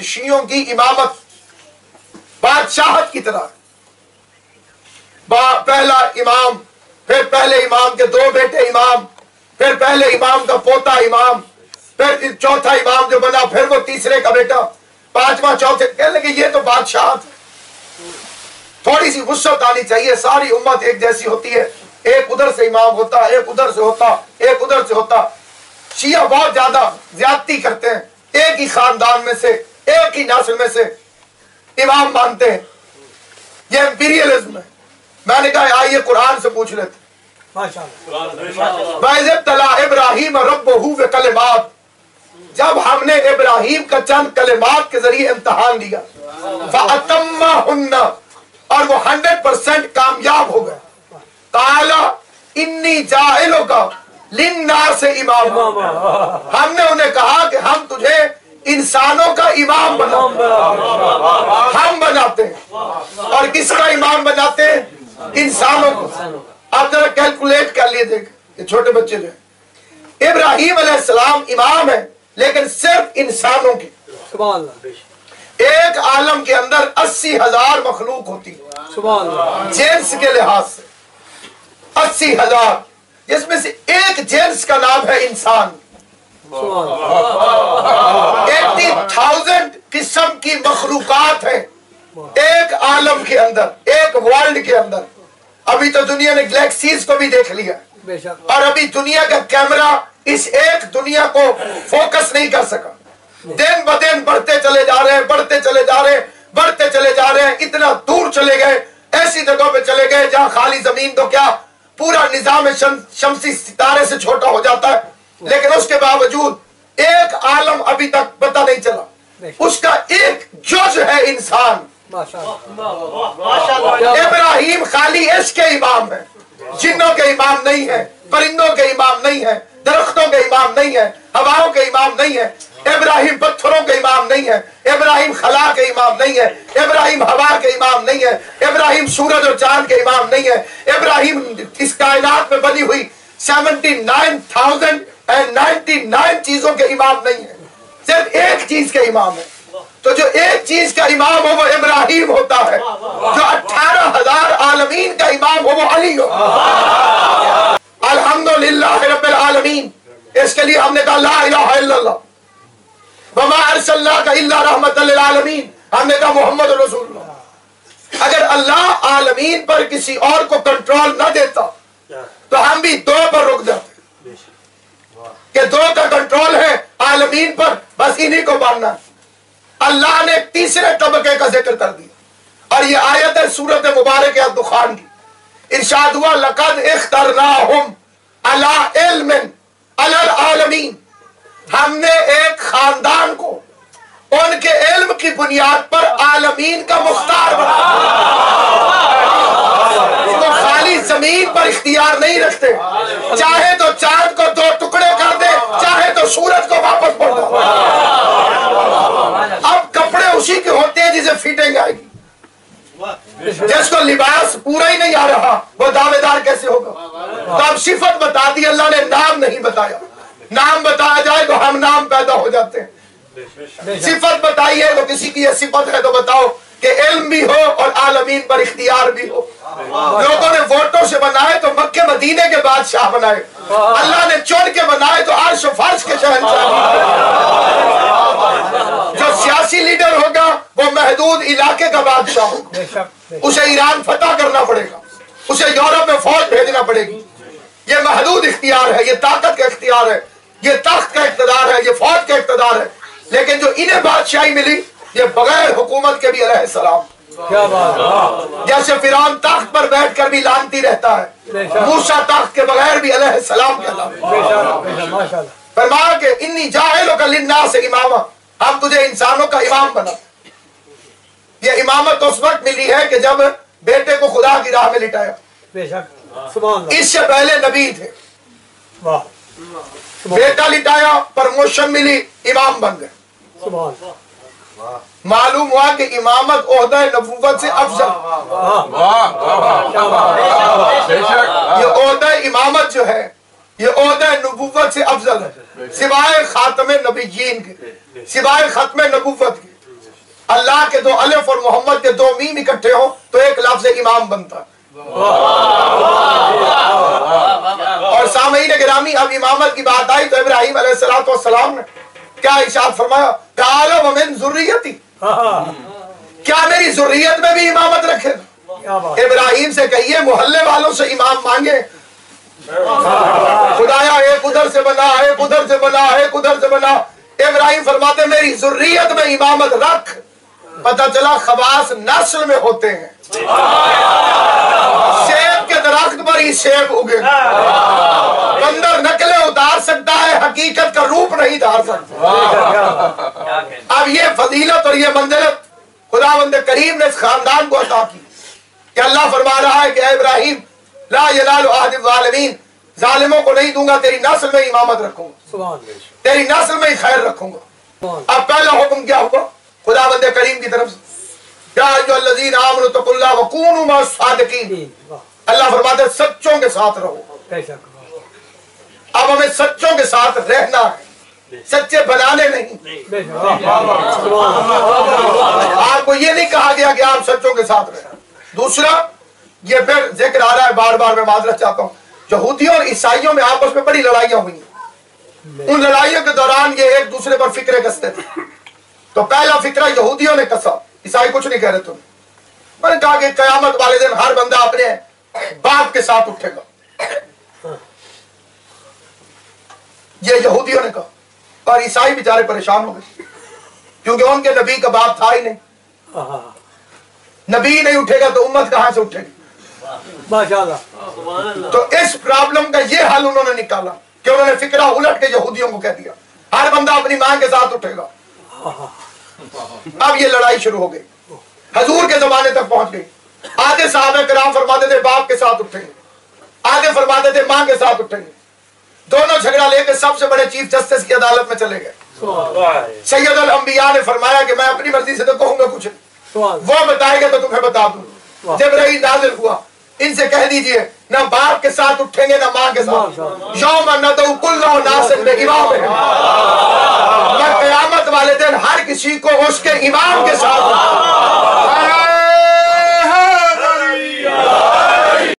کہ شیعوں کی امامت بادشاہت کی طرح، پہلا امام، پھر پہلے امام کے 2 بیٹے امام، پھر پہلے امام کا پوتا امام، پھر چوتھا امام جو بنا پھر وہ تیسرے کا بیٹا، 5واں چوتھے، کہنے لگے یہ تو بادشاہت ہے، تھوڑی سی وسعت آنی چاہیے، ساری امت ایک جیسی ہوتی ہے، ایک ادھر سے امام ہوتا، ایک ادھر سے ہوتا، ایک ادھر سے ہوتا۔ شیعہ بہت زیادہ زیادتی کرتے ہیں، ایک ہی خاندان میں سے ایک ہی نسل میں سے امام مانتے ہیں، یہ امپیریلزم ہے۔ میں نے کہا آئیے قرآن سے پوچھ لیتے۔ وَإِذِ ابْتَلَىٰ إِبْرَاهِيمَ رَبُّهُ بِكَلِمَاتٍ، جب ہم نے ابراہیم کا چند کلمات کے ذریعے امتحان لیا، فَأَتَمَّهُنَّ، اور وہ 100% کامیاب ہو گئے، قَالَ إِنِّي جَاعِلُكَ لِلنَّاسِ إِمَامًا، ہم نے انہیں کہا کہ ہم تجھے انسانوں کا امام بناتے ہیں، ہم بناتے ہیں، اور کس کا امام بناتے ہیں؟ انسانوں کو۔ آپ ذرا کیلکولیٹ کر لیے دیکھ، یہ چھوٹے بچے جو ہیں، ابراہیم علیہ السلام امام ہے لیکن صرف انسانوں کی، ایک عالم کے اندر 80,000 مخلوق ہوتی ہے جنس کے لحاظ سے، 80,000، جس میں سے ایک جنس کا نام ہے انسان۔ 80,000 قسم کی مخلوقات ہیں ایک عالم کے اندر، ایک ورلڈ کے اندر۔ ابھی تو دنیا نے گلیکسیز کو بھی دیکھ لیا، اور ابھی دنیا کا کیمرہ اس ایک دنیا کو فوکس نہیں کر سکا، دن بدن بڑھتے چلے جا رہے ہیں، بڑھتے چلے جا رہے ہیں، بڑھتے چلے جا رہے ہیں، اتنا دور چلے گئے، ایسی جگہوں پہ چلے گئے جہاں خالی زمین تو کیا پورا نظام شمسی ستارے سے چھوٹا ہو جاتا ہے، لیکن اس کے باوجود ایک عالم ابھی تک پتہ نہیں چلا، اس کا ایک جز ہے انسان۔ ابراہیم خالی عشق کے امام ہے، جنوں کے امام نہیں ہے، پرندوں کے امام نہیں ہے، درختوں کے امام نہیں ہے، ہواؤں کے امام نہیں ہے، ابراہیم پتھروں کے امام نہیں ہے، ابراہیم خلا کے امام نہیں ہے، ابراہیم ہوا کے امام نہیں ہے، ابراہیم سورج اور چاند کے امام نہیں ہے، ابراہیم اس کائنات میں بنی ہوئی 79,099 چیزوں کے امام نہیں ہے، صرف ایک چیز کے امام ہے۔ تو جو ایک چیز کا امام ہو وہ ابراہیم ہوتا ہے، جو 18,000 عالمین کا امام ہو وہ علی ہو۔ الحمدللہ رب العالمین، اس کے لیے ہم نے کہا لا الہ الا اللہ، وما ارسلناک الا رحمۃ للعالمین، ہم نے کہا محمد رسول اللہ۔ اگر اللہ عالمین پر کسی اور کو کنٹرول نہ دیتا تو ہم بھی 2 پر رک جاتے، کہ 2 کا کنٹرول ہے عالمین پر، بس انہی کو ماننا۔ اللہ نے ایک تیسرے طبقے کا ذکر کر دیا، اور یہ آیت ہے سورۃ مبارک الدخان کی، ارشاد ہوا لقد اخترناہم علی علم علی العالمین، ہم نے ایک خاندان کو ان کے علم کی بنیاد پر عالمین کا مختار بنایا۔ وہ خالی زمین پر اختیار نہیں رکھتے، چاہے تو چاند کو 2 ٹکڑے کر دے، چاہے تو سورج کو واپس پڑ دے۔ اب کپڑے اسی کے ہوتے ہیں جسے فٹنگ آئے گی، جس کو لباس پورا ہی نہیں آ رہا وہ دعوے دار کیسے ہوگا؟ تو اب صفت بتا دی، اللہ نے نام نہیں بتایا، نام بتایا جائے تو ہم نام پیدا ہو جاتے ہیں۔ صفت بتائی ہے تو کسی کی یہ صفت ہے تو بتاؤ کہ علم بھی ہو اور عالمین پر اختیار بھی ہو۔ لوگوں نے ووٹوں سے بنائے تو مکے مدینے کے بادشاہ بنائے، اللہ نے چن کے بنائے تو عرش و فرش کے شہنشاہ۔ جو سیاسی لیڈر ہوگا وہ محدود علاقے کا بادشاہ ہوگا، اسے ایران فتح کرنا پڑے گا، اسے یورپ میں فوج بھیجنا پڑے گی، یہ محدود اختیار ہے، یہ طاقت کا اختیار ہے، یہ تخت کا اقتدار ہے، یہ فوج کا اقتدار ہے۔ لیکن جو انہیں بادشاہی ملی یہ بغیر حکومت کے بھی علیہ السلام، جیسے فرعون تخت پر بیٹھ کر بھی لانتی رہتا ہے، موسیٰ تخت کے بغیر بھی علیہ السلام کے علاوہ۔ فرمایا کہ انی جاعلک للناس اماما، ہم تجھے انسانوں کا امام بنا۔ یہ امامت اس وقت ملی ہے کہ جب بیٹے کو خدا کی راہ میں لٹایا، اس سے پہلے نبی تھے، بیٹا لٹایا، پرموشن ملی، امام بن گئے۔ معلوم ہوا کہ امامت عہدہ نبوت سے افضل، یہ عہدہ امامت جو ہے یہ عہدہ نبوت سے افضل ہے، سوائے خاتم نبیین کے، سوائے ختم نبوت کے۔ اللہ کے دو الف اور محمد کے دو میم اکٹھے ہوں تو ایک لفظ امام بنتا ہے. اور سامعین گرامی اب امامت کی بات آئی تو ابراہیم علیہ السلام نے کیا ارشاد فرمایا؟ قال ومن ذریتی، کیا میری ذریت میں بھی امامت رکھے؟ ابراہیم سے کہیے محلے والوں سے امام مانگے. خدایا ایک ادھر سے بنا، ایک ادھر سے بنا، ایک ادھر سے بنا. ابراہیم فرماتے میری ذریت میں امامت رکھ. پتہ چلا خواص نسل میں ہوتے ہیں. سیب کے درخت پر ہی سیب اگے، بندر نقلیں اتار سکتا ہے، حقیقت کا روپ نہیں دھار سکتا. اب یہ فضیلت اور یہ منزلت خداوند کریم نے اس خاندان کو عطا کی کہ اللہ فرما رہا ہے کہ اے ابراہیم لا ینال عہد الظالمین، ظالموں کو نہیں دوں گا، تیری نسل میں امامت رکھوں گا، تیری نسل میں ہی خیر رکھوں گا. اب پہلا حکم کیا ہوا خداوند کریم کی طرف سے؟ یا ایھا الذین آمنوا اتقوا اللہ وکونوا مع الصادقین. اللہ فرماتے ہیں سچوں کے ساتھ رہو. اب ہمیں سچوں کے ساتھ رہنا ہے، سچے بنانے نہیں. آپ کو یہ نہیں کہا گیا کہ آپ سچوں کے ساتھ رہیں. دوسرا یہ پھر ذکر آ رہا ہے بار بار، میں معذرت چاہتا ہوں، یہودیوں اور عیسائیوں میں آپس میں بڑی لڑائیاں ہوئی. ان لڑائیوں کے دوران یہ ایک دوسرے پر فکرے کستے تھے. تو پہلا فکرہ یہودیوں نے کسا، عیسائی کچھ نہیں کہہ رہے تم. میں نے کہا کہ قیامت والے دن ہر بندہ اپنے باپ کے ساتھ اٹھے گا. یہ یہودیوں نے کہا، اور عیسائی بیچارے پریشان ہو گئے کیونکہ ان کے نبی کا باپ تھا ہی نہیں. نبی نہیں اٹھے گا تو امت کہاں سے اٹھے گی؟ تو اس پرابلم کا یہ حل انہوں نے نکالا کہ انہوں نے فکرہ الٹ کے یہودیوں کو کہہ دیا ہر بندہ اپنی ماں کے ساتھ اٹھے گا. اب یہ لڑائی شروع ہو گئی، حضور کے زمانے تک پہنچ گئی. آدھے صحابہ کرام فرماتے تھے باپ کے ساتھ اٹھیں گے، آدھے فرماتے تھے ماں کے ساتھ اٹھیں گے. دونوں جھگڑا لے کے سب سے بڑے چیف جسٹس کی عدالت میں چلے گئے. سید الانبیاء نے فرمایا کہ میں اپنی مرضی سے تو کہوں گا کچھ، وہ بتائے گا تو تمہیں بتا دوں. جبرائیل نازل ہوا، ان سے کہہ دیجئے نہ باپ کے ساتھ اٹھیں گے نہ ماں کے ساتھ. یوم ندعو کل اناس بامامہم، میں قیامت والے دن ہر کسی کو اس کے امام کے ساتھ